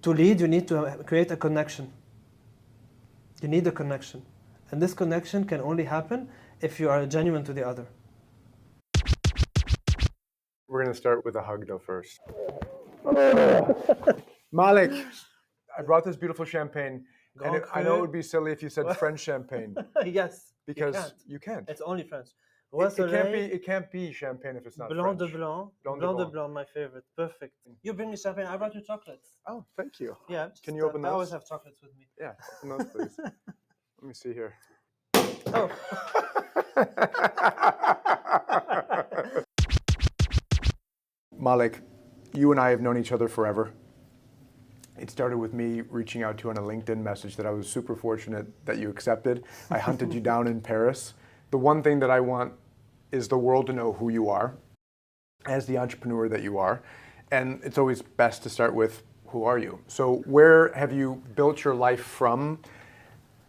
To lead, you need to create a connection. You need a connection. And this connection can only happen if you are genuine to the other. We're going to start with a hug though first. Malek, I brought this beautiful champagne. And I know it would be silly if you said French champagne. Yes, because you can't. It's only French. It can't be champagne if it's not Blanc French. de Blanc. Blanc Blanc de de Blanc, my favorite. Perfect. You bring me champagne, I brought you chocolates. Oh, thank you. Yeah. Can you open those? I always have chocolates with me. Yeah, open those, please. Let me see here. Oh. Malek, you and I have known each other forever. It started with me reaching out to you on a LinkedIn message that I was super fortunate that you accepted. I hunted you down in Paris. The one thing that I want is the world to know who you are as the entrepreneur that you are. And it's always best to start with, who are you? So where have you built your life from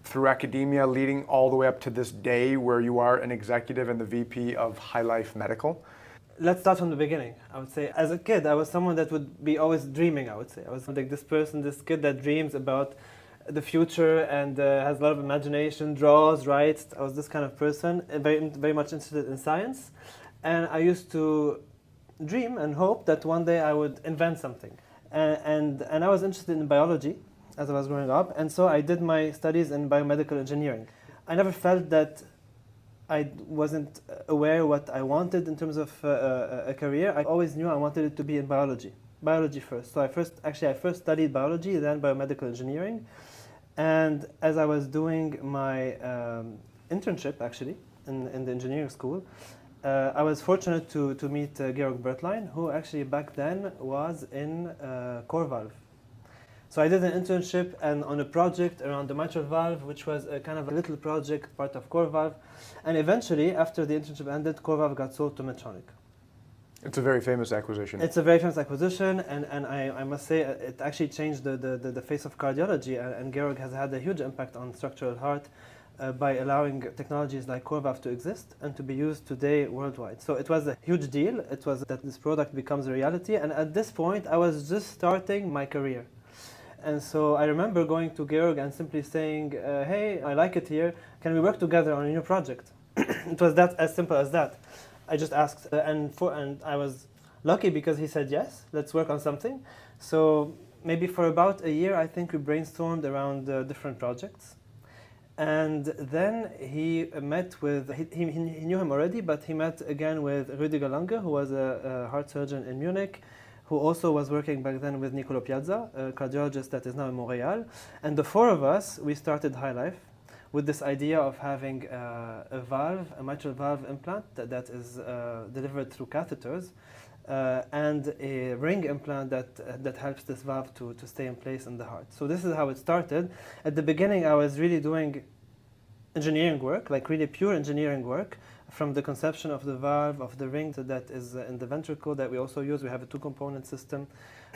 through academia, leading all the way up to this day where you are an executive and the VP of High Life Medical? Let's start from the beginning. I would say, as a kid, I was someone that would be always dreaming, I would say. I was like this person, this kid that dreams about the future and has a lot of imagination, draws, writes. I was this kind of person, very, very much interested in science. And I used to dream and hope that one day I would invent something. And I was interested in biology as I was growing up. And so I did my studies in biomedical engineering. I never felt that I wasn't aware what I wanted in terms of a career. I always knew I wanted it to be in biology first. So I first studied biology, then biomedical engineering. And as I was doing my internship, actually, in the engineering school, I was fortunate to meet Georg Bertlein, who actually back then was in core valve. So I did an internship and on a project around the mitral valve, which was a kind of a little project, part of core valve. And eventually, after the internship ended, core valve got sold to Medtronic. It's a very famous acquisition. It's a very famous acquisition, and I must say it actually changed the face of cardiology. And Georg has had a huge impact on structural heart by allowing technologies like core valve to exist and to be used today worldwide. So it was a huge deal. It was that this product becomes a reality. And at this point, I was just starting my career. And so I remember going to Georg and simply saying, hey, I like it here. Can we work together on a new project? It was that as simple as that. I just asked, and I was lucky because he said, yes, let's work on something. So maybe for about a year, I think we brainstormed around different projects. And then he met with, he knew him already, but he met again with Rüdiger Lange, who was a heart surgeon in Munich, who also was working back then with Niccolò Piazza, a cardiologist that is now in Montreal. And the four of us, we started High Life with this idea of having a valve, a mitral valve implant that is delivered through catheters, and a ring implant that helps this valve to stay in place in the heart. So this is how it started. At the beginning, I was really doing engineering work, like really pure engineering work, from the conception of the valve, of the ring that is in the ventricle that we also use. We have a two-component system.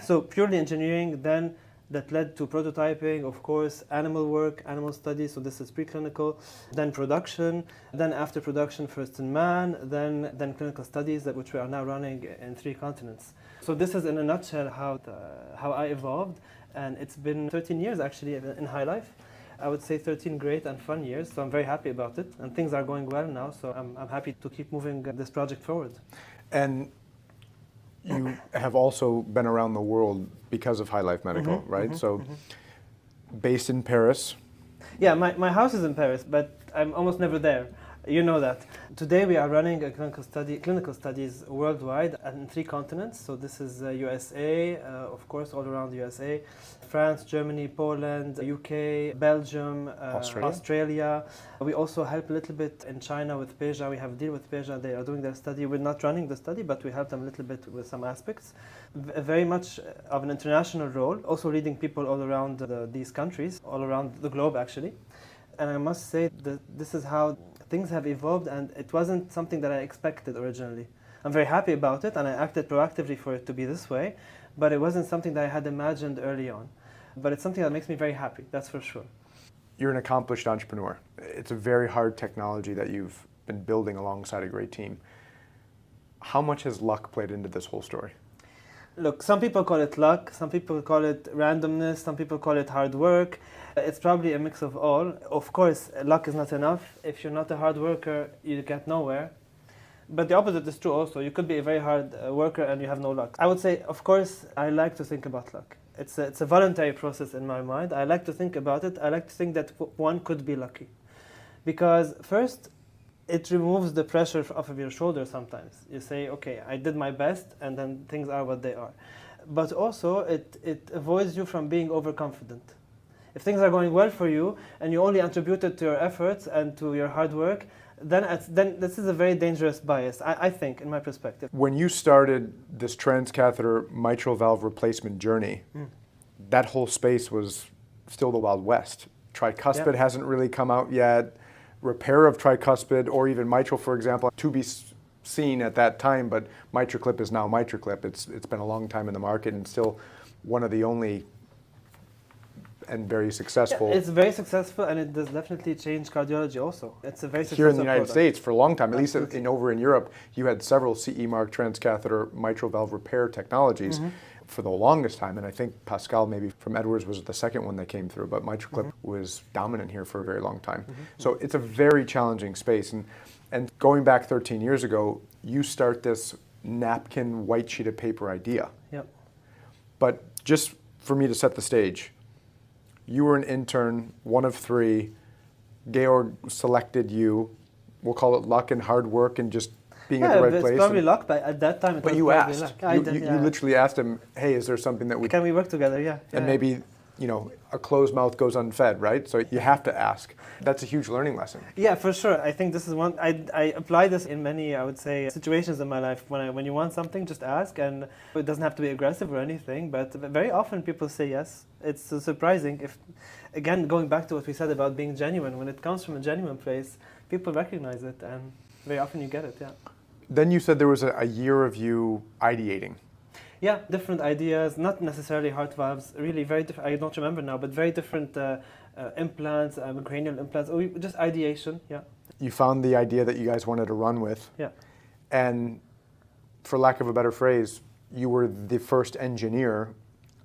So purely engineering, then that led to prototyping, of course, animal work, animal studies, so this is preclinical, then production, then after production, first in man, then clinical studies, which we are now running in 3 continents. So this is in a nutshell how I evolved, and it's been 13 years actually in High Life. I would say 13 great and fun years, so I'm very happy about it, and things are going well now, so I'm happy to keep moving this project forward. And you have also been around the world because of High Life Medical, right? So based in Paris. Yeah, my house is in Paris, but I'm almost never there. You know that. Today we are running a clinical studies worldwide in 3 continents. So this is USA, of course, all around the USA, France, Germany, Poland, UK, Belgium, Australia. We also help a little bit in China with Peja. We have a deal with Peja. They are doing their study. We're not running the study, but we help them a little bit with some aspects. Very much of an international role, also leading people all around these countries, all around the globe actually. And I must say that this is how things have evolved, and it wasn't something that I expected originally. I'm very happy about it, and I acted proactively for it to be this way, but it wasn't something that I had imagined early on. But it's something that makes me very happy, that's for sure. You're an accomplished entrepreneur. It's a very hard technology that you've been building alongside a great team. How much has luck played into this whole story? Look, some people call it luck, some people call it randomness, some people call it hard work. It's probably a mix of all. Of course, luck is not enough. If you're not a hard worker, you get nowhere. But the opposite is true also. You could be a very hard worker and you have no luck. I would say, of course, I like to think about luck. It's a voluntary process in my mind. I like to think about it. I like to think that one could be lucky. Because first, it removes the pressure off of your shoulders sometimes. You say, okay, I did my best, and then things are what they are. But also, it avoids you from being overconfident. If things are going well for you, and you only attribute it to your efforts and to your hard work, then this is a very dangerous bias, I think, in my perspective. When you started this transcatheter mitral valve replacement journey, that whole space was still the Wild West. Tricuspid hasn't really come out yet. Repair of tricuspid or even mitral, for example, to be seen at that time, but MitraClip is now MitraClip. It's been a long time in the market and still one of the only and very successful. Yeah, it's very successful, and it does definitely change cardiology also. It's a very successful here in the United product. States for a long time, at least over in Europe, you had several CE mark transcatheter mitral valve repair technologies for the longest time, and I think Pascal maybe from Edwards was the second one that came through, but MitraClip was dominant here for a very long time. So it's a very challenging space, and going back 13 years ago, you start this napkin white sheet of paper idea. Yep. But just for me to set the stage, you were an intern, one of three. Georg selected you. We'll call it luck and hard work and just being at the right place. It's probably luck, but at that time it was you probably asked. luck. You literally asked him, hey, is there something that we... Can we work together? Yeah. And maybe, a closed mouth goes unfed, right? So you have to ask. That's a huge learning lesson. Yeah, for sure. I think this is one, I apply this in many, I would say, situations in my life. When you want something, just ask, and it doesn't have to be aggressive or anything, but very often people say yes. It's surprising if, again, going back to what we said about being genuine, when it comes from a genuine place, people recognize it, and very often you get it, yeah. Then you said there was a year of you ideating. Yeah, different ideas, not necessarily heart valves, really very different, I don't remember now, but very different implants, cranial implants, or just ideation, yeah. You found the idea that you guys wanted to run with. Yeah. And for lack of a better phrase, you were the first engineer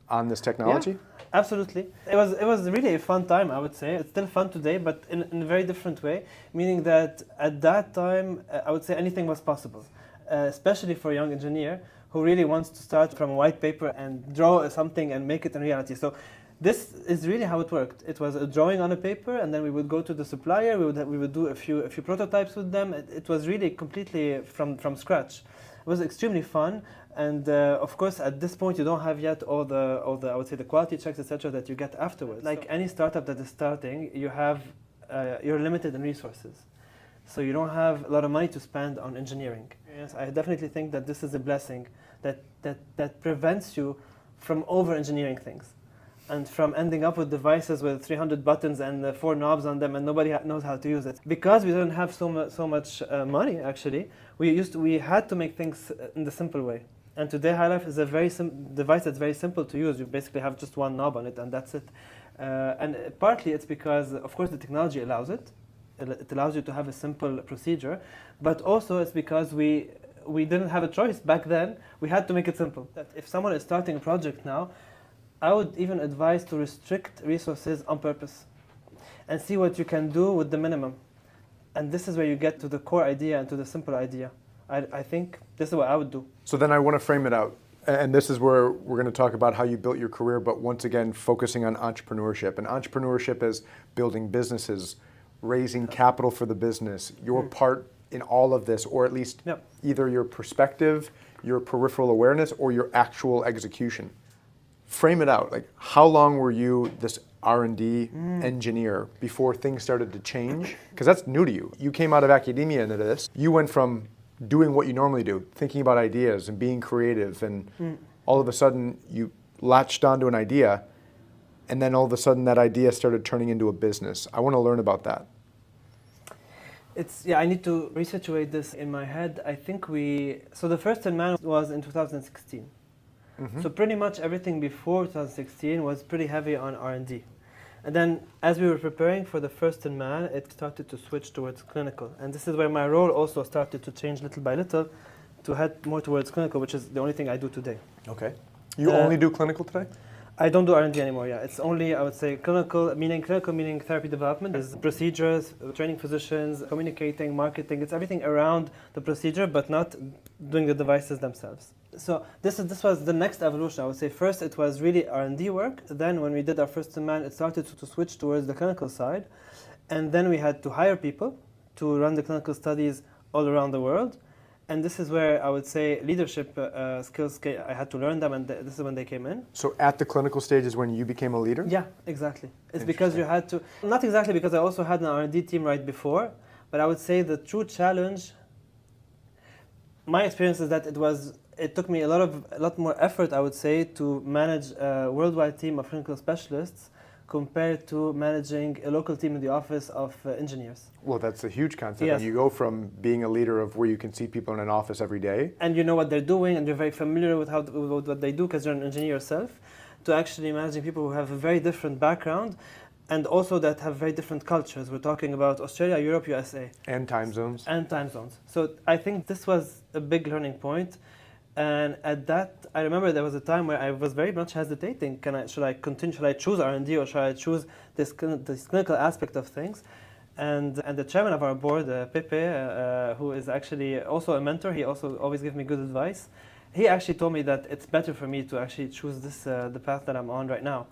on this technology? Yeah, absolutely. It was really a fun time, I would say. It's still fun today, but in a very different way, meaning that at that time, I would say anything was possible, especially for a young engineer who really wants to start from a white paper and draw something and make it a reality. So this is really how it worked. It was a drawing on a paper, and then we would go to the supplier, we would do a few prototypes with them. It was really completely from scratch. It was extremely fun. And of course, at this point, you don't have yet all the I would say the quality checks, etc., that you get afterwards. Like any startup that is starting, you're limited in resources, so you don't have a lot of money to spend on engineering. Yes, I definitely think that this is a blessing that prevents you from over-engineering things, and from ending up with devices with 300 buttons and 4 knobs on them, and nobody knows how to use it. Because we didn't have so much money, actually, we had to make things in the simple way. And today, HighLife is a very device that's very simple to use. You basically have just one knob on it, and that's it. And partly it's because, of course, the technology allows it. It allows you to have a simple procedure. But also it's because we didn't have a choice back then. We had to make it simple. That if someone is starting a project now, I would even advise to restrict resources on purpose and see what you can do with the minimum. And this is where you get to the core idea and to the simple idea. I think this is what I would do. So then I want to frame it out. And this is where we're going to talk about how you built your career, but once again, focusing on entrepreneurship. And entrepreneurship is building businesses, raising capital for the business, your part in all of this, or at least either your perspective, your peripheral awareness, or your actual execution. Frame it out. Like, how long were you this R&D engineer before things started to change? Because that's new to you. You came out of academia into this. You went from doing what you normally do, thinking about ideas and being creative, and all of a sudden you latched onto an idea, and then all of a sudden that idea started turning into a business. I want to learn about that. I need to resituate this in my head. I think so the first in man was in 2016. So pretty much everything before 2016 was pretty heavy on R&D. And then as we were preparing for the first in man, it started to switch towards clinical. And this is where my role also started to change little by little to head more towards clinical, which is the only thing I do today. Okay. You only do clinical today? I don't do R&D anymore, yeah. It's only, I would say, clinical meaning therapy development. Is procedures, training physicians, communicating, marketing. It's everything around the procedure, but not doing the devices themselves. So this was the next evolution, I would say. First, it was really R&D work. Then when we did our first demand, it started to switch towards the clinical side. And then we had to hire people to run the clinical studies all around the world. And this is where I would say leadership skills, I had to learn them, and this is when they came in. So at the clinical stage is when you became a leader? Yeah, exactly. It's because you had to, not exactly because I also had an R&D team right before, but I would say the true challenge, my experience is that it took me a lot more effort, I would say, to manage a worldwide team of clinical specialists compared to managing a local team in the office of engineers. Well, that's a huge concept. Yes. And you go from being a leader of where you can see people in an office every day. And you know what they're doing, and you're very familiar with what they do because you're an engineer yourself, to actually managing people who have a very different background and also that have very different cultures. We're talking about Australia, Europe, USA. And time zones. And time zones. So I think this was a big learning point. And at that, I remember there was a time where I was very much hesitating. Should I continue? Should I choose R&D or should I choose this clinical aspect of things? And the chairman of our board, Pepe, who is actually also a mentor, he also always gives me good advice. He actually told me that it's better for me to actually choose the path that I'm on right now.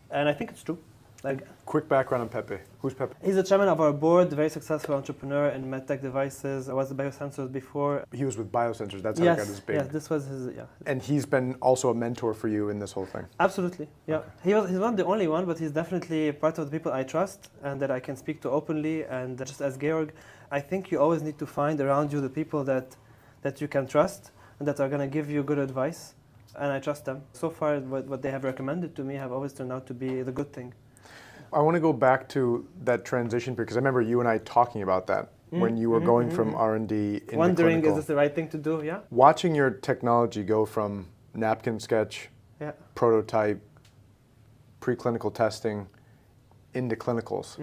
And I think it's true. Quick background on Pepe. Who's Pepe? He's the chairman of our board, very successful entrepreneur in MedTech devices. I was at Biosensors before. He was with Biosensors. That's how he got his big. Yes, this was his. Yeah. And he's been also a mentor for you in this whole thing. Absolutely. Yeah. Okay. He's not the only one, but he's definitely part of the people I trust and that I can speak to openly. And just as Georg, I think you always need to find around you the people that you can trust and that are going to give you good advice. And I trust them. So far, what they have recommended to me have always turned out to be the good thing. I want to go back to that transition because I remember you and I talking about that when you were going from R&D into wondering, clinical. Is this the right thing to do? Yeah. Watching your technology go from napkin sketch, prototype, preclinical testing, into clinicals.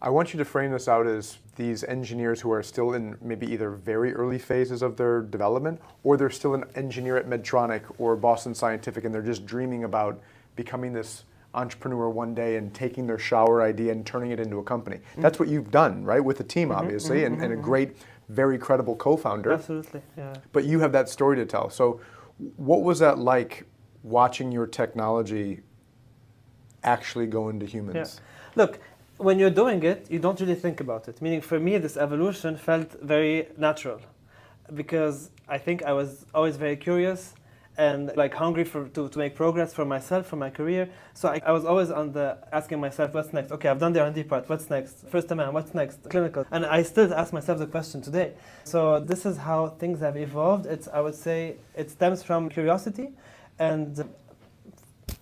I want you to frame this out as these engineers who are still in maybe either very early phases of their development or they're still an engineer at Medtronic or Boston Scientific and they're just dreaming about becoming this entrepreneur one day and taking their shower idea and turning it into a company. That's what you've done, right? With a team, obviously, and a great, very credible co-founder. Absolutely, yeah. But you have that story to tell. So what was that like watching your technology actually go into humans? Yeah. Look, when you're doing it, you don't really think about it. Meaning for me, this evolution felt very natural because I think I was always very curious and hungry to make progress for myself, for my career. So I was always asking myself, what's next? Okay, I've done the R&D part, what's next? First demand, what's next? Clinical. And I still ask myself the question today. So this is how things have evolved. I would say it stems from curiosity. And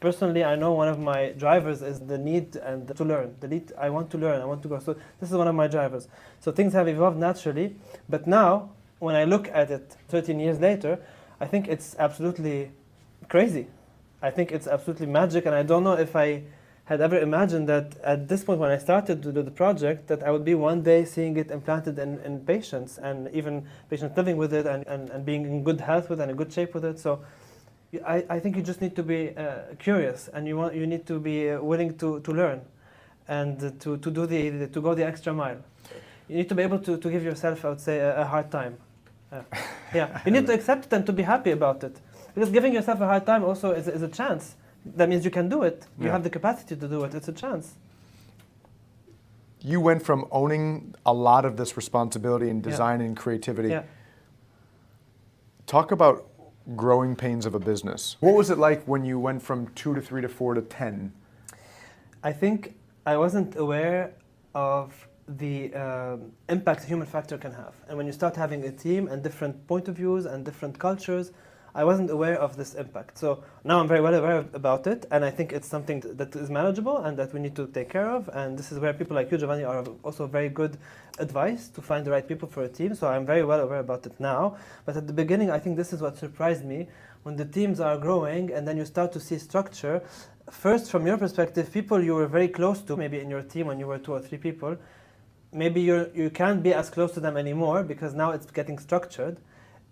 personally, I know one of my drivers is the need to learn. I want to learn, I want to grow. So this is one of my drivers. So things have evolved naturally. But now, when I look at it 13 years later, I think it's absolutely crazy. I think it's absolutely magic, and I don't know if I had ever imagined that at this point when I started to do the project that I would be one day seeing it implanted in patients and even patients living with it and being in good health with it and in good shape with it. So I think you just need to be curious and you need to be willing to learn and to go the extra mile. You need to be able to give yourself, I would say, a hard time. You need to accept it and to be happy about it. Because giving yourself a hard time also is a chance. That means you can do it. You have the capacity to do it. It's a chance. You went from owning a lot of this responsibility in design and creativity. Talk about growing pains of a business. What was it like when you went from 2 to 3 to 4 to 10? I think I wasn't aware of the impact the human factor can have. And when you start having a team and different point of views and different cultures, I wasn't aware of this impact. So now I'm very well aware about it, and I think it's something that is manageable and that we need to take care of. And this is where people like you, Giovanni, are also very good advice to find the right people for a team. So I'm very well aware about it now. But at the beginning, I think this is what surprised me. When the teams are growing and then you start to see structure, first from your perspective, people you were very close to, maybe in your team when you were 2 or 3 people, maybe you can't be as close to them anymore because now it's getting structured.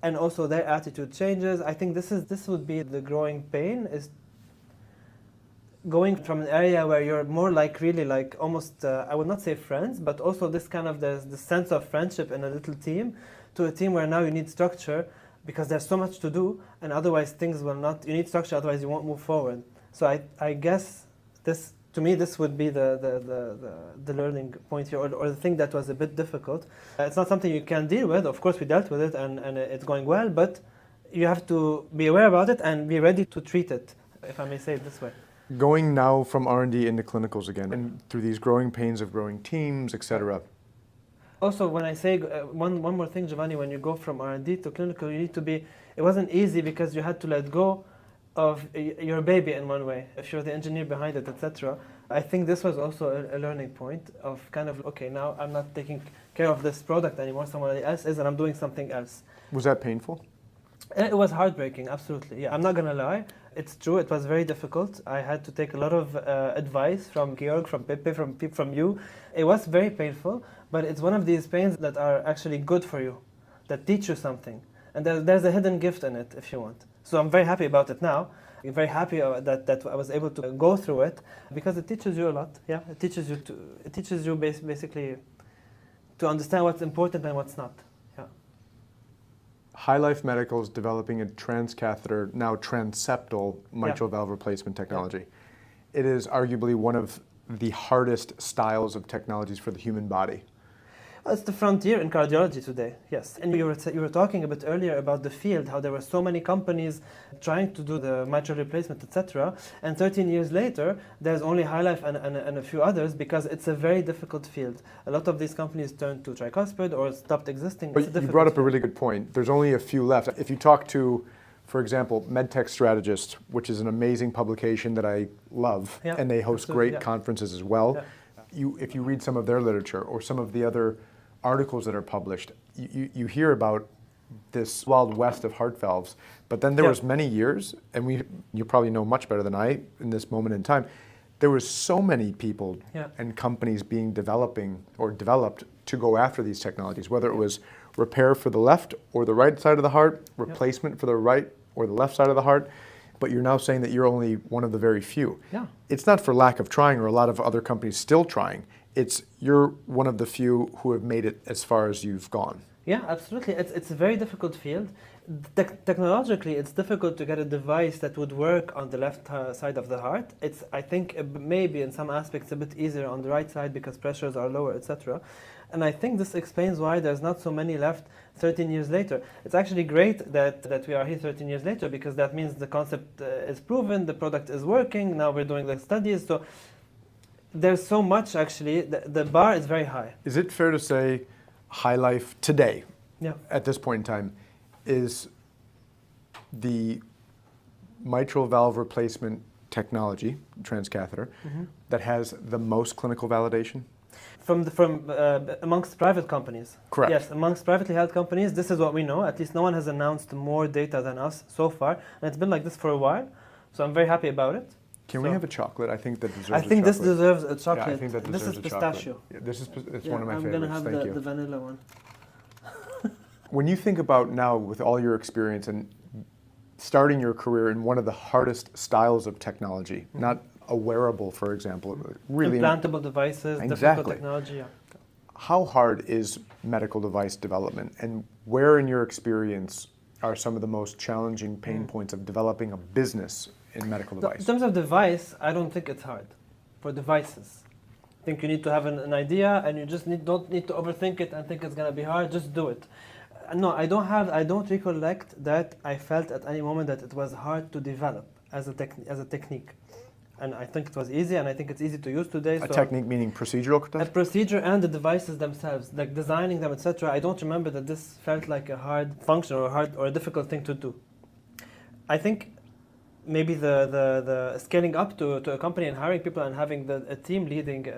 and also their attitude changes. I think this would be the growing pain, is going from an area where you're more like really like almost, I would not say friends, but also this kind of the sense of friendship in a little team, to a team where now you need structure because there's so much to do, and otherwise things will not, you need structure, otherwise you won't move forward. So I guess this, to me, this would be the learning point here, or the thing that was a bit difficult. It's not something you can deal with. Of course, we dealt with it, and it's going well, but you have to be aware about it and be ready to treat it, if I may say it this way. Going now from R&D into clinicals again, and through these growing pains of growing teams, etc. Also, when I say one more thing, Giovanni, when you go from R&D to clinical, you need to be, it wasn't easy because you had to let go of your baby in one way, if you're the engineer behind it, etc. I think this was also a learning point of kind of, okay, now I'm not taking care of this product anymore, someone else is, and I'm doing something else. Was that painful? It was heartbreaking, absolutely. Yeah, I'm not gonna lie. It's true, it was very difficult. I had to take a lot of advice from Georg, from Pepe, from you. It was very painful, but it's one of these pains that are actually good for you, that teach you something. And there's a hidden gift in it, if you want. So I'm very happy about it now. I'm very happy that I was able to go through it, because it teaches you a lot. Yeah, it teaches you basically to understand what's important and what's not. High Life Medical is developing a transcatheter, now transeptal mitral valve replacement technology. It is arguably one of the hardest styles of technologies for the human body. Well, it's the frontier in cardiology today, yes. And you were talking a bit earlier about the field, how there were so many companies trying to do the mitral replacement, etc. And 13 years later, there's only High Life and a few others, because it's a very difficult field. A lot of these companies turned to tricuspid or stopped existing. But you brought up a really good point. There's only a few left. If you talk to, for example, MedTech Strategist, which is an amazing publication that I love, and they host great conferences as well. If you read some of their literature or some of the other articles that are published, you hear about this wild west of heart valves, but then there was many years, and you probably know much better than I in this moment in time, there was so many people and companies being developed to go after these technologies, whether it was repair for the left or the right side of the heart, replacement for the right or the left side of the heart, but you're now saying that you're only one of the very few. It's not for lack of trying or a lot of other companies still trying. It's you're one of the few who have made it as far as you've gone. Yeah, absolutely. It's a very difficult field. Technologically, it's difficult to get a device that would work on the left side of the heart. It's, I think, maybe in some aspects a bit easier on the right side because pressures are lower, etc. And I think this explains why there's not so many left 13 years later. It's actually great that we are here 13 years later, because that means the concept is proven, the product is working, now we're doing the studies. So there's so much, actually, the bar is very high. Is it fair to say High Life today, at this point in time, is the mitral valve replacement technology, transcatheter, that has the most clinical validation? From amongst private companies. Correct. Yes, amongst privately held companies, this is what we know. At least no one has announced more data than us so far. And it's been like this for a while, so I'm very happy about it. Can we have a chocolate? I think that deserves a chocolate. I think this deserves a chocolate. Yeah, I think that deserves this is pistachio. It's one of my favorites. I'm going to have Thank you. the vanilla one. When you think about now, with all your experience and starting your career in one of the hardest styles of technology, not a wearable, for example, really implantable devices, difficult technology. How hard is medical device development, and where in your experience are some of the most challenging pain points of developing a business in medical device? In terms of device, I don't think it's hard for devices. I think you need to have an idea, and you just don't need to overthink it and think it's going to be hard. Just do it. No, I don't recollect that I felt at any moment that it was hard to develop as a technique. And I think it was easy, and I think it's easy to use today. A technique meaning procedural? A procedure and the devices themselves, like designing them, etc. I don't remember that this felt like a hard function or a difficult thing to do. I think maybe the scaling up to a company and hiring people and having a team leading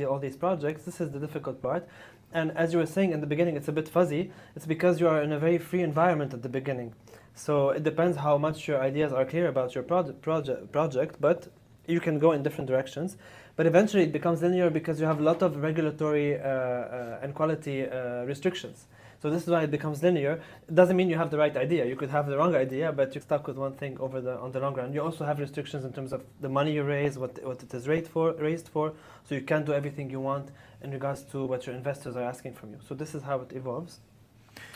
all these projects, this is the difficult part. And as you were saying in the beginning, it's a bit fuzzy. It's because you are in a very free environment at the beginning. So it depends how much your ideas are clear about your project, but you can go in different directions. But eventually it becomes linear because you have a lot of regulatory and quality restrictions. So this is why it becomes linear. It doesn't mean you have the right idea. You could have the wrong idea, but you're stuck with one thing on the long run. You also have restrictions in terms of the money you raise, what it is raised for. So you can't do everything you want in regards to what your investors are asking from you. So this is how it evolves.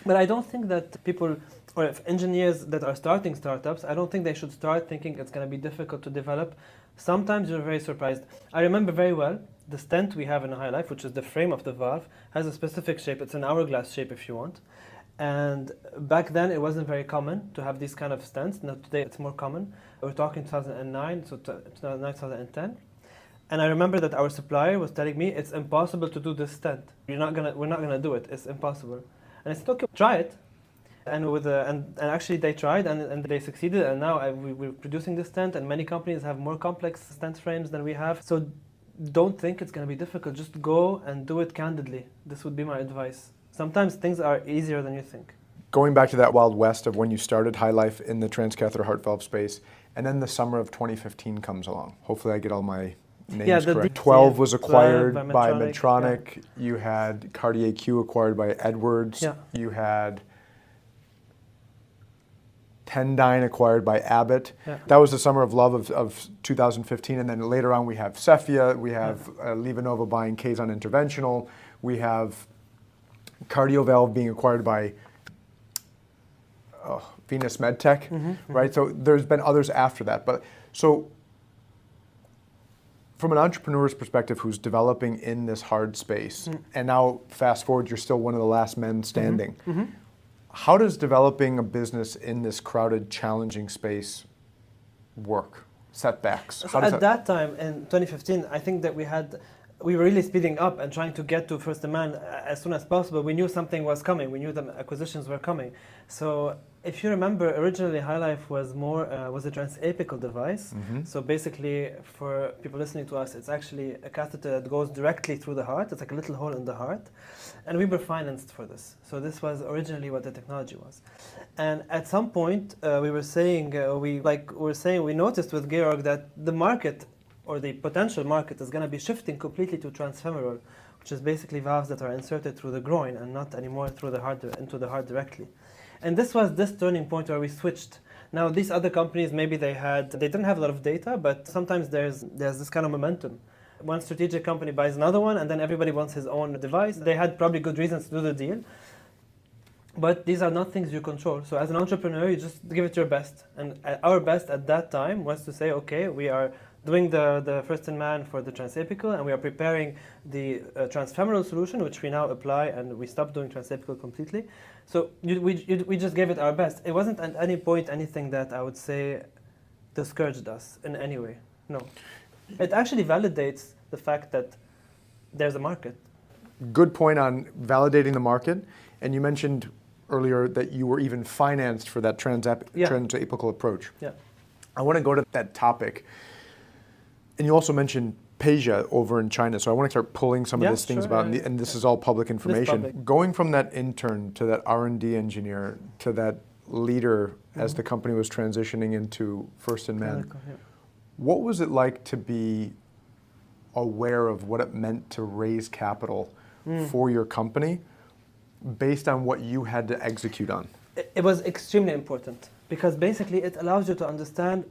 But I don't think that people, or if engineers that are starting startups, I don't think they should start thinking it's going to be difficult to develop. Sometimes you're very surprised. I remember very well the stent we have in High Life, which is the frame of the valve, has a specific shape. It's an hourglass shape if you want. And back then it wasn't very common to have these kind of stents. Now today it's more common. We're talking 2009, so 2010. And I remember that our supplier was telling me it's impossible to do this stent. We're not gonna do it. It's impossible. And I said, okay, try it. And actually they tried and they succeeded. And now we're producing this stent, and many companies have more complex stent frames than we have. So don't think it's going to be difficult. Just go and do it candidly. This would be my advice. Sometimes things are easier than you think. Going back to that Wild West of when you started High Life in the transcatheter heart valve space, and then the summer of 2015 comes along. Hopefully I get all my names correct. 12 was acquired by Medtronic. Yeah. You had CardiAQ acquired by Edwards. Yeah. You had Tendyne acquired by Abbott. Yeah. That was the summer of love of 2015. And then later on we have Cephia, we have LivaNova buying Kazon Interventional, we have CardioValve being acquired by Venus MedTech, right? So there's been others after that. But so from an entrepreneur's perspective who's developing in this hard space, and now fast forward, you're still one of the last men standing. How does developing a business in this crowded, challenging space work? Setbacks? So at that time, in 2015, I think that we were really speeding up and trying to get to first demand as soon as possible. We knew something was coming. We knew the acquisitions were coming. So if you remember, originally High Life was a transapical device. So basically, for people listening to us, it's actually a catheter that goes directly through the heart. It's like a little hole in the heart. And we were financed for this. So this was originally what the technology was. And at some point, we noticed with Georg that the market, or the potential market, is going to be shifting completely to transfemoral, which is basically valves that are inserted through the groin and not anymore through the heart into the heart directly. And this was this turning point where we switched. Now these other companies, maybe they didn't have a lot of data, but sometimes there's this kind of momentum. One strategic company buys another one, and then everybody wants his own device. They had probably good reasons to do the deal. But these are not things you control. So as an entrepreneur, you just give it your best. And our best at that time was to say, okay, we are doing the first in man for the transapical, and we are preparing the transfemoral solution, which we now apply, and we stopped doing transapical completely. So we just gave it our best. It wasn't at any point anything that I would say discouraged us in any way. No. It actually validates the fact that there's a market. Good point on validating the market. And you mentioned earlier that you were even financed for that transapical approach. Yeah. I want to go to that topic. And you also mentioned Peja over in China. So I want to start pulling some of these things about, and this is all public information. Going from that intern to that R&D engineer to that leader as the company was transitioning into first in man. What was it like to be aware of what it meant to raise capital for your company based on what you had to execute on? It was extremely important because basically it allows you to understand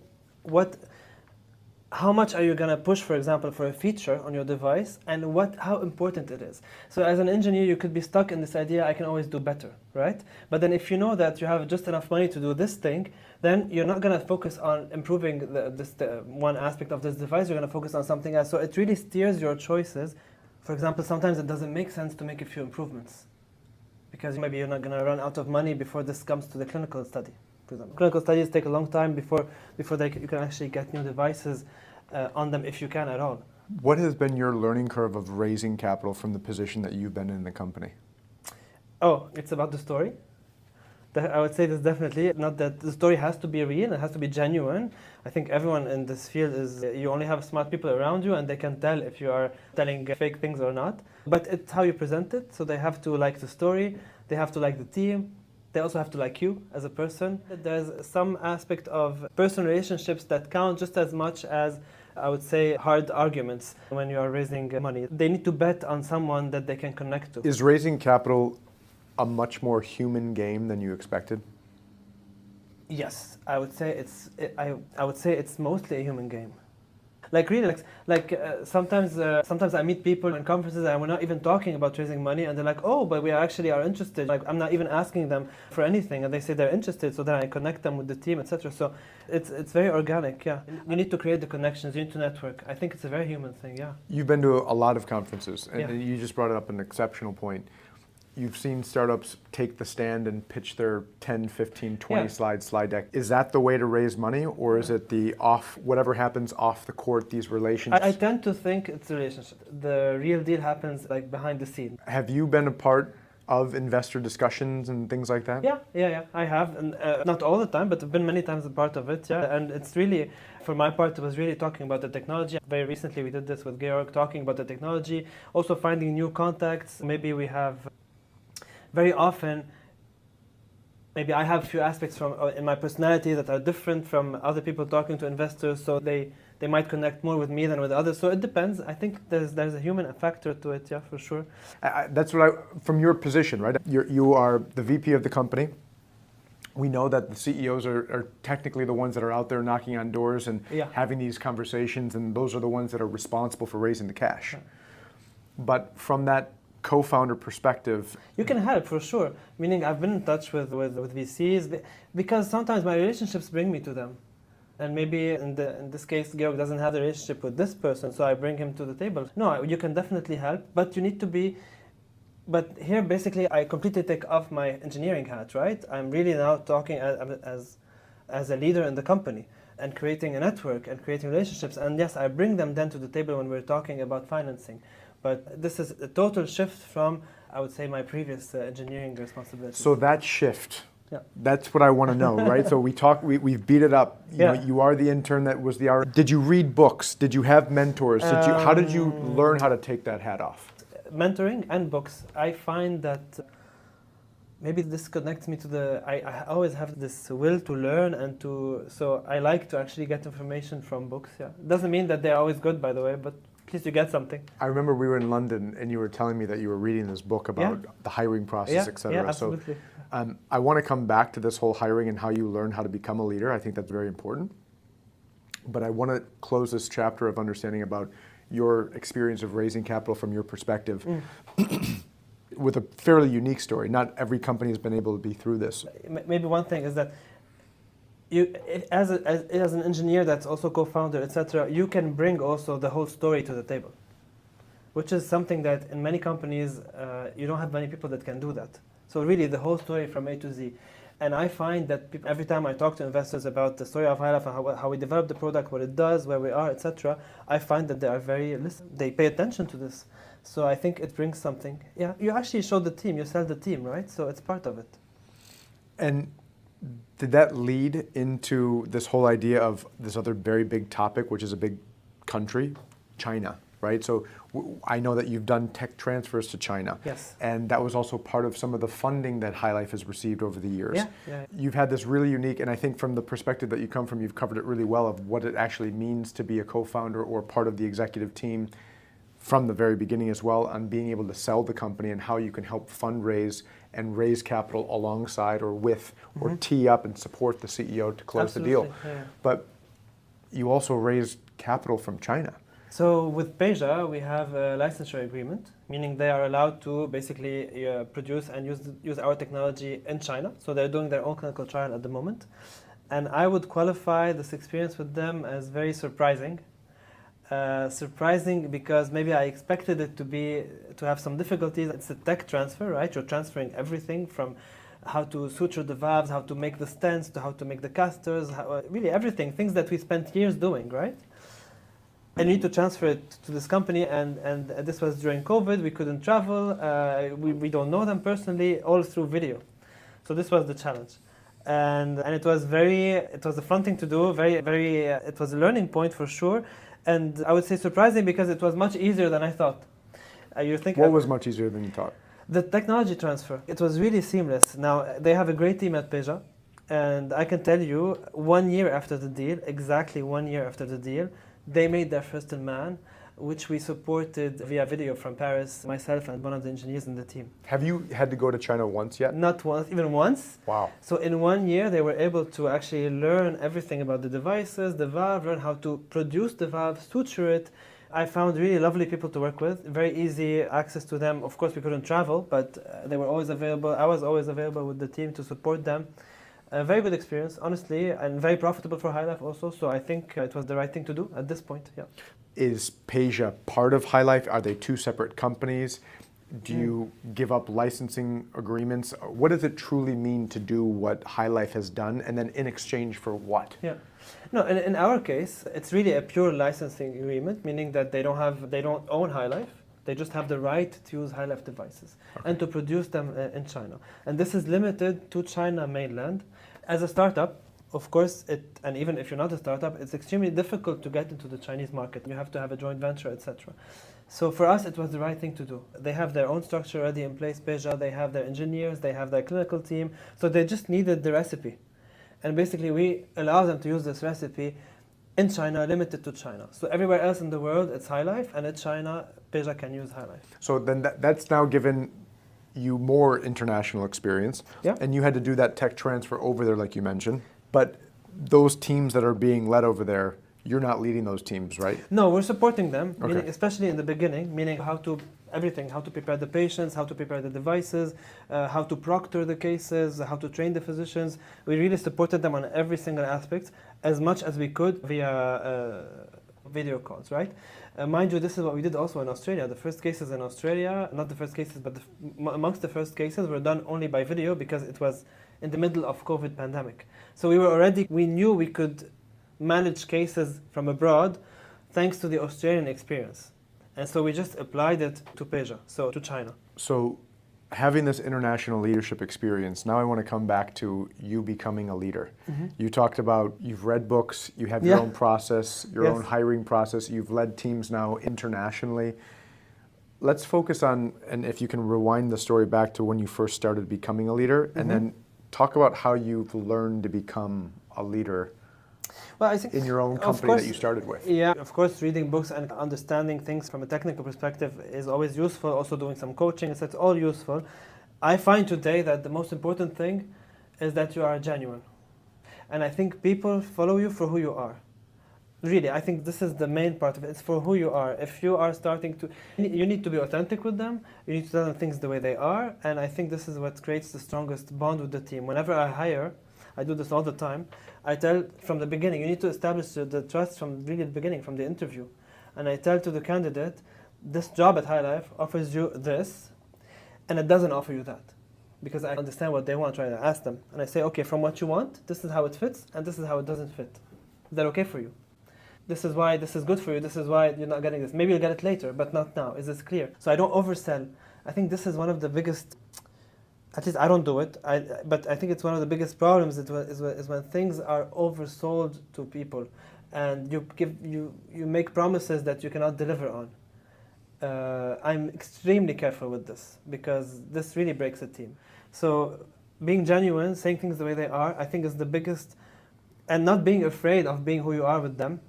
how much are you going to push, for example, for a feature on your device, and how important it is. So as an engineer, you could be stuck in this idea, I can always do better, right? But then if you know that you have just enough money to do this thing, then you're not going to focus on improving the one aspect of this device, you're going to focus on something else. So it really steers your choices. For example, sometimes it doesn't make sense to make a few improvements because maybe you're not going to run out of money before this comes to the clinical study. For example, clinical studies take a long time before you can actually get new devices on them, if you can at all. What has been your learning curve of raising capital from the position that you've been in the company? Oh, it's about the story. I would say this definitely. Not that the story has to be real, it has to be genuine. I think everyone in this field you only have smart people around you and they can tell if you are telling fake things or not. But it's how you present it. So they have to like the story, they have to like the team, they also have to like you as a person. There's some aspect of personal relationships that count just as much as, I would say, hard arguments when you are raising money. They need to bet on someone that they can connect to. Is raising capital a much more human game than you expected? Yes, I would say I would say it's mostly a human game. Like really, sometimes I meet people in conferences and we're not even talking about raising money, and they're like, oh, but we actually are interested. Like I'm not even asking them for anything, and they say they're interested, so then I connect them with the team, etc. So it's very organic. Yeah, you need to create the connections. You need to network. I think it's a very human thing. Yeah. You've been to a lot of conferences, and Yeah. you just brought up an exceptional point. You've seen startups take the stand and pitch their 10, 15, 20 slide deck. Is that the way to raise money, or is it the whatever happens off the court, these relationships? I tend to think it's a relationship. The real deal happens like behind the scene. Have you been a part of investor discussions and things like that? Yeah. I have, and not all the time, but I've been many times a part of it. Yeah, and it's really, for my part, it was really talking about the technology. Very recently, we did this with Georg, talking about the technology, also finding new contacts. Maybe we have. Very often, maybe I have a few aspects from in my personality that are different from other people talking to investors, so they might connect more with me than with others. So it depends. I think there's a human factor to it, yeah, for sure. That's what from your position, right? You are the VP of the company. We know that the CEOs are technically the ones that are out there knocking on doors and having these conversations, and those are the ones that are responsible for raising the cash. Right. But from that co-founder perspective, you can help for sure. Meaning I've been in touch with VCs because sometimes my relationships bring me to them, and maybe in this case Georg doesn't have a relationship with this person, so I bring him to the table. No, you can definitely help, but you need to be. But here basically I completely take off my engineering hat, right? I'm really now talking as a leader in the company and creating a network and creating relationships. And yes, I bring them then to the table when we're talking about financing. But this is a total shift from, I would say, my previous engineering responsibilities. So that shift, that's what I want to know, right? So we've beat it up. You know, you are the intern that was the hour. Did you read books? Did you have mentors? How did you learn how to take that hat off? Mentoring and books. I find that maybe this connects me to I always have this will to learn so I like to actually get information from books, yeah. It doesn't mean that they're always good, by the way, but at least you get something. I remember we were in London and you were telling me that you were reading this book about the hiring process, et cetera. Yeah, absolutely. So I want to come back to this whole hiring and how you learn how to become a leader. I think that's very important. But I want to close this chapter of understanding about your experience of raising capital from your perspective with a fairly unique story. Not every company has been able to be through this. Maybe one thing is that you, as an engineer that's also co-founder, etc., you can bring also the whole story to the table, which is something that in many companies you don't have many people that can do that. So really the whole story from A to Z. And I find that every time I talk to investors about the story of HighLife and how we develop the product, what it does, where we are, etc., I find that they are they pay attention to this. So I think it brings something. Yeah, you actually show the team, you sell the team, right? So it's part of it. And did that lead into this whole idea of this other very big topic, which is a big country, China, right? So I know that you've done tech transfers to China. Yes. And that was also part of some of the funding that HighLife has received over the years. Yeah. You've had this really unique, and I think from the perspective that you come from, you've covered it really well of what it actually means to be a co-founder or part of the executive team from the very beginning as well, on being able to sell the company and how you can help fundraise and raise capital alongside or with or tee up and support the CEO to close the deal. Yeah. But you also raised capital from China. So with Peja, we have a licensure agreement, meaning they are allowed to basically produce and use our technology in China. So they're doing their own clinical trial at the moment. And I would qualify this experience with them as very surprising. Surprising because maybe I expected it to have some difficulties. It's a tech transfer, right? You're transferring everything from how to suture the valves, how to make the stents, to how to make the casters, really everything, things that we spent years doing, right? And you need to transfer it to this company, and this was during COVID. We couldn't travel. We don't know them personally, all through video. So this was the challenge, and it was a fun thing to do. It was a learning point for sure, and I would say surprising because it was much easier than I thought. What was much easier than you thought? The technology transfer. It was really seamless. Now they have a great team at Peja, and I can tell you, 1 year after the deal, exactly 1 year after the deal, they made their first in man. which we supported via video from Paris, myself and one of the engineers in the team. Have you had to go to China once yet? Not once, even once. Wow. So in 1 year, they were able to actually learn everything about the devices, the valve, learn how to produce the valve, suture it. I found really lovely people to work with, very easy access to them. Of course, we couldn't travel, but they were always available. I was always available with the team to support them. A very good experience, honestly, and very profitable for High Life also. So I think it was the right thing to do at this point, yeah. Is Peja part of High Life? Are they two separate companies? Do you give up licensing agreements? What does it truly mean to do what High Life has done, and then in exchange for what? Yeah. No, in our case, it's really a pure licensing agreement, meaning that they don't own High Life. They just have the right to use High Life devices and to produce them in China. And this is limited to China mainland. As a startup, of course, and even if you're not a startup, it's extremely difficult to get into the Chinese market. You have to have a joint venture, etc. So for us, it was the right thing to do. They have their own structure already in place, Peja. They have their engineers, they have their clinical team. So they just needed the recipe. And basically, we allow them to use this recipe in China, limited to China. So everywhere else in the world, it's High Life, and in China, Peja can use High Life. So then that's now given you more international experience, yeah. And you had to do that tech transfer over there, like you mentioned. But those teams that are being led over there, you're not leading those teams, right? No, we're supporting them, Okay. meaning, especially in the beginning, meaning how to prepare the patients, how to prepare the devices, how to proctor the cases, how to train the physicians. We really supported them on every single aspect as much as we could via video calls, right? Mind you, this is what we did also in Australia. The first cases in Australia, not the first cases, but amongst the first cases were done only by video because it was in the middle of COVID pandemic. So we knew we could manage cases from abroad thanks to the Australian experience. And so we just applied it to Peja, so to China. So having this international leadership experience, now I want to come back to you becoming a leader. Mm-hmm. You talked about you've read books, you have your own process, your own hiring process, you've led teams now internationally. Let's focus on, and if you can rewind the story back to when you first started becoming a leader, and then talk about how you've learned to become a leader. Well, I think in your own company that you started with. Yeah, of course, reading books and understanding things from a technical perspective is always useful. Also doing some coaching, it's all useful. I find today that the most important thing is that you are genuine. And I think people follow you for who you are. Really, I think this is the main part of it. It's for who you are. If you are you need to be authentic with them. You need to tell them things the way they are. And I think this is what creates the strongest bond with the team. Whenever I hire, I do this all the time. I tell from the beginning, you need to establish the trust from really the beginning, from the interview. And I tell to the candidate, this job at High Life offers you this, and it doesn't offer you that. Because I understand what they want, trying to ask them. And I say, okay, from what you want, this is how it fits, and this is how it doesn't fit. Is that okay for you? This is why this is good for you, this is why you're not getting this. Maybe you'll get it later, but not now. Is this clear? So I don't oversell. I think this is one of the biggest, at least I don't do it, but I think it's one of the biggest problems is when things are oversold to people and you make promises that you cannot deliver on. I'm extremely careful with this because this really breaks a team. So being genuine, saying things the way they are, I think is the biggest, and not being afraid of being who you are with them.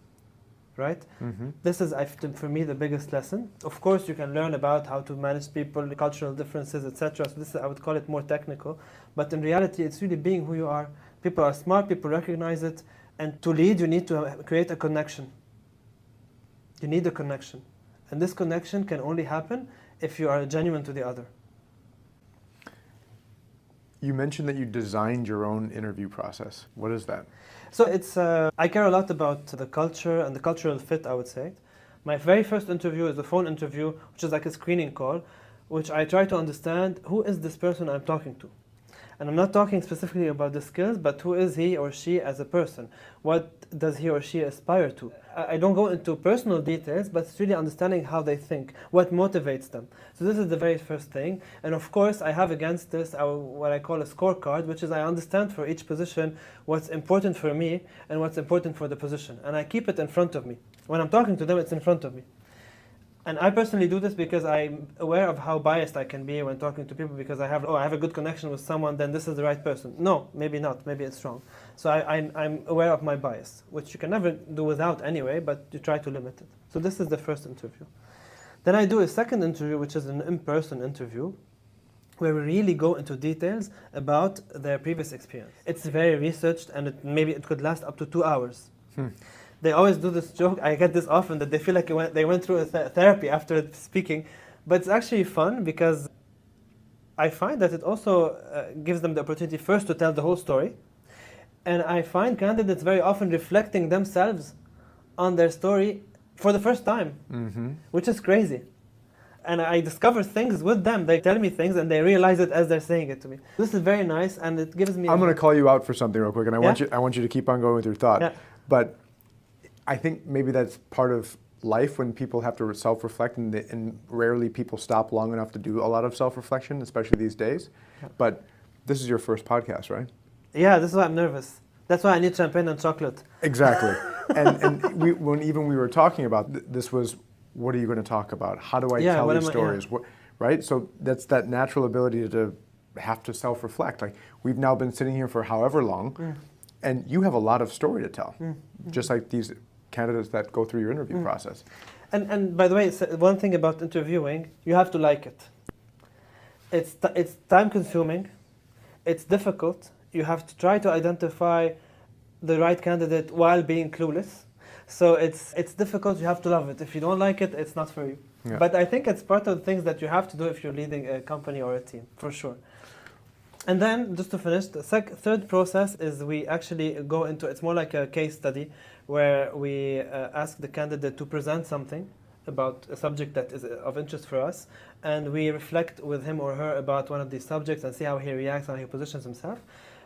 Right? Mm-hmm. This is, for me, the biggest lesson. Of course, you can learn about how to manage people, cultural differences, etc. So I would call it more technical. But in reality, it's really being who you are. People are smart, people recognize it. And to lead, you need to create a connection. You need a connection. And this connection can only happen if you are genuine to the other. You mentioned that you designed your own interview process. What is that? So I care a lot about the culture and the cultural fit, I would say. My very first interview is a phone interview, which is like a screening call, which I try to understand who is this person I'm talking to. And I'm not talking specifically about the skills, but who is he or she as a person? What does he or she aspire to? I don't go into personal details, but it's really understanding how they think, what motivates them. So this is the very first thing. And of course, I have against this what I call a scorecard, which is I understand for each position what's important for me and what's important for the position. And I keep it in front of me. When I'm talking to them, it's in front of me. And I personally do this because I'm aware of how biased I can be when talking to people because I have a good connection with someone, then this is the right person. No, maybe not, maybe it's wrong. So I'm aware of my bias, which you can never do without anyway, but you try to limit it. So this is the first interview. Then I do a second interview, which is an in-person interview, where we really go into details about their previous experience. It's very researched, and maybe it could last up to 2 hours. They always do this joke, I get this often, that they feel like they went through a therapy after speaking. But it's actually fun because I find that it also gives them the opportunity first to tell the whole story. And I find candidates very often reflecting themselves on their story for the first time, which is crazy. And I discover things with them. They tell me things and they realize it as they're saying it to me. This is very nice, and it gives me... I'm going to call you out for something real quick, and I want you to keep on going with your thought. Yeah. But I think maybe that's part of life when people have to self-reflect, and rarely people stop long enough to do a lot of self-reflection, especially these days. Yeah. But this is your first podcast, right? Yeah, this is why I'm nervous. That's why I need champagne and chocolate. Exactly. and when we were talking about this was, what are you going to talk about? How do I tell these stories? Right? So that's that natural ability to have to self-reflect. Like, we've now been sitting here for however long, and you have a lot of story to tell, just like these candidates that go through your interview process. And by the way, one thing about interviewing, you have to like it. It's time-consuming. It's difficult. You have to try to identify the right candidate while being clueless. So it's difficult. You have to love it. If you don't like it, it's not for you. Yeah. But I think it's part of the things that you have to do if you're leading a company or a team, for sure. And then, just to finish, the third process is we actually go into, it's more like a case study, where we ask the candidate to present something about a subject that is of interest for us, and we reflect with him or her about one of these subjects and see how he reacts, how he positions himself.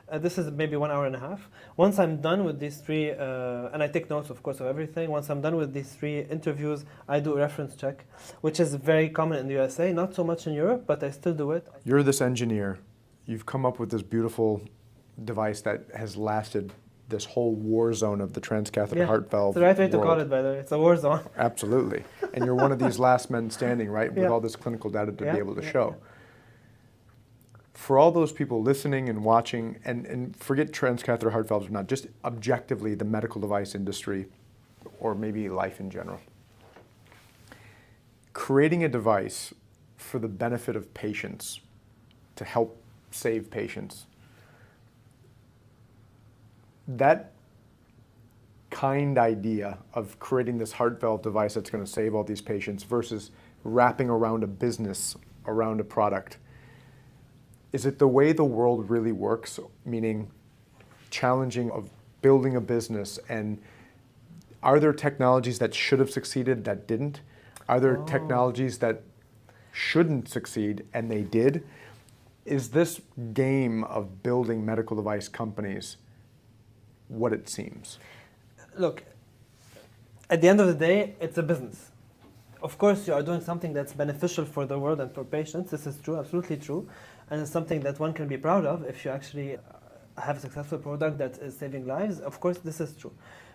This is maybe 1 hour and a half. Once I'm done with these three, and I take notes, of course, of everything. Once I'm done with these 3 interviews, I do a reference check, which is very common in the USA, not so much in Europe, but I still do it. You're this engineer. You've come up with this beautiful device that has lasted this whole war zone of the transcatheter heart valve. It's the right way to world. call it, by the way. It's a war zone. Absolutely. And you're one of these last men standing, right, with all this clinical data to be able to show. For all those people listening and watching, and forget transcatheter heart valves or not, just objectively the medical device industry, or maybe life in general, creating a device for the benefit of patients to help save patients, that kind idea of creating this heart valve device that's going to save all these patients versus wrapping around a business, around a product, is it the way the world really works, meaning challenging of building a business? And are there technologies that should have succeeded that didn't? Are there technologies that shouldn't succeed and they did? Is this game of building medical device companies what it seems? Look, at the end of the day, it's a business. Of course, you are doing something that's beneficial for the world and for patients. This is true, absolutely true. And it's something that one can be proud of if you actually have a successful product that is saving lives. Of course, this is true.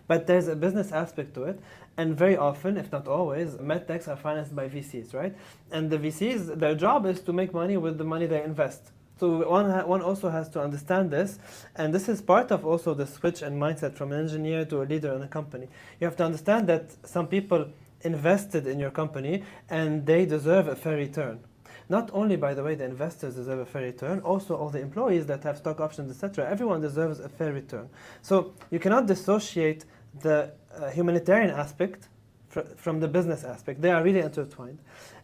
But there's a business aspect to it. And very often, if not always, MedTechs are financed by VCs, right? And the VCs, their job is to make money with the money they invest. So one also has to understand this. And this is part of also the switch in mindset from an engineer to a leader in a company. You have to understand that some people invested in your company and they deserve a fair return. Not only, by the way, the investors deserve a fair return, also all the employees that have stock options, etc. Everyone deserves a fair return. So you cannot dissociate the humanitarian aspect from the business aspect. They are really intertwined.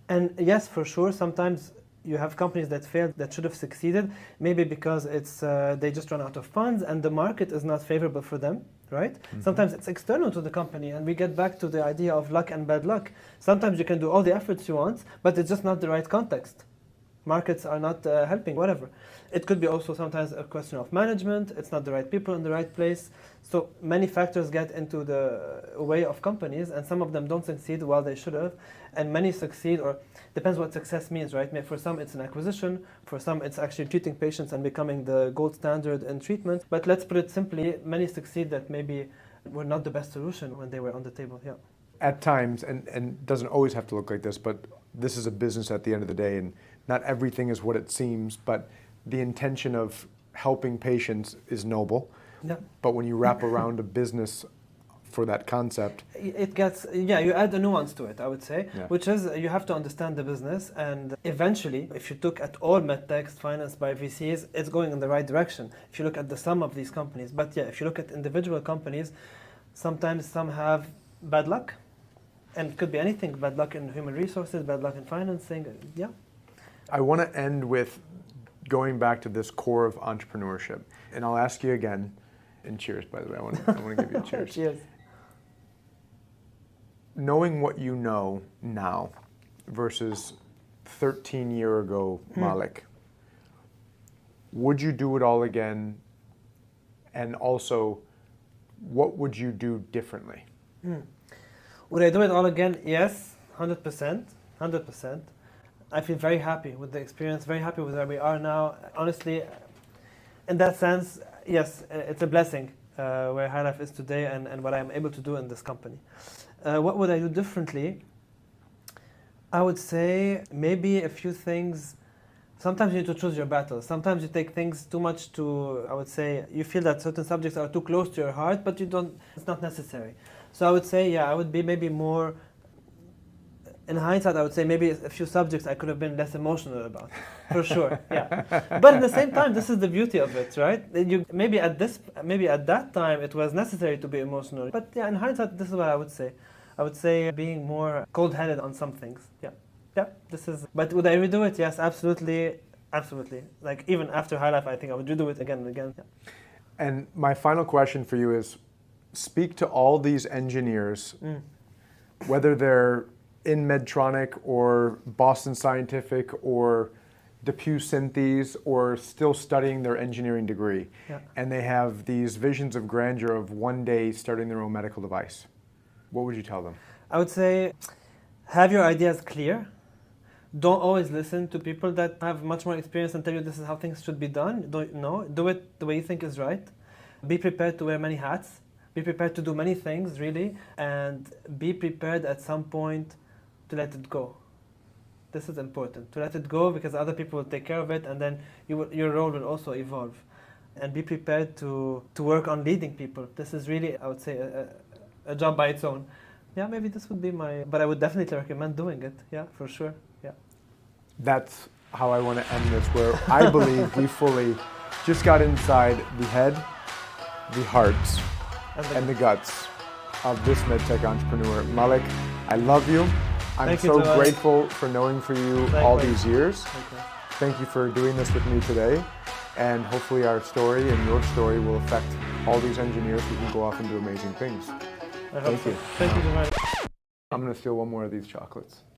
And yes, for sure, sometimes you have companies that failed that should have succeeded, maybe because it's they just run out of funds and the market is not favorable for them, right? Mm-hmm. Sometimes it's external to the company, and we get back to the idea of luck and bad luck. Sometimes you can do all the efforts you want, but it's just not the right context. Markets are not helping, whatever. It could be also sometimes a question of management. It's not the right people in the right place. So many factors get into the way of companies, and some of them don't succeed while they should have, and many succeed, or depends what success means, right? For some it's an acquisition, for some it's actually treating patients and becoming the gold standard in treatment. But let's put it simply, many succeed that maybe were not the best solution when they were on the table, yeah. At times, and doesn't always have to look like this, but this is a business at the end of the day, and not everything is what it seems, but the intention of helping patients is noble. Yeah. But when you wrap around a business for that concept, It gets, you add a nuance to it, I would say, Yeah. which is you have to understand the business, and eventually, if you look at all medtechs financed by VCs, it's going in the right direction. If you look at the sum of these companies, but yeah, if you look at individual companies, sometimes some have bad luck, and it could be anything, bad luck in human resources, bad luck in financing, yeah. I want to end with going back to this core of entrepreneurship. And I'll ask you again, and cheers, by the way, I want to give you a cheers. Cheers. Knowing what you know now versus 13 years ago, Malek, would you do it all again? And also, what would you do differently? Would I do it all again? Yes, 100%, 100%. I feel very happy with the experience, very happy with where we are now. Honestly, in that sense, yes, it's a blessing where High Life is today and what I'm able to do in this company. What would I do differently? I would say maybe a few things. Sometimes you need to choose your battles. Sometimes you take things too much to, I would say, you feel that certain subjects are too close to your heart, but you don't, it's not necessary. So I would say, I would be maybe more, in hindsight, I would say maybe a few subjects I could have been less emotional about, for sure, yeah. But at the same time, this is the beauty of it, right? Maybe at that time, it was necessary to be emotional. But yeah, in hindsight, this is what I would say. I would say being more cold-headed on some things, yeah. Yeah, this is. But would I redo it? Yes, absolutely, absolutely. Like even after High Life, I think I would redo it again and again. Yeah. And my final question for you is, speak to all these engineers, whether they're in Medtronic or Boston Scientific or DePuy Synthes or still studying their engineering degree, and they have these visions of grandeur of one day starting their own medical device. What would you tell them? I would say, have your ideas clear. Don't always listen to people that have much more experience and tell you this is how things should be done. Do it the way you think is right. Be prepared to wear many hats. Be prepared to do many things, really. And be prepared at some point to let it go. This is important, to let it go because other people will take care of it and then your role will also evolve. And be prepared to work on leading people. This is really, I would say, a job by its own. Yeah, maybe this would be but I would definitely recommend doing it. Yeah, for sure. Yeah. That's how I want to end this, where I believe we fully just got inside the head, the hearts, and the guts of this MedTech entrepreneur. Malek, I love you. I'm so grateful for knowing for you all these years. Thank you for doing this with me today. And hopefully our story and your story will affect all these engineers who can go off and do amazing things. Thank you. Thank you so much. I'm going to steal one more of these chocolates.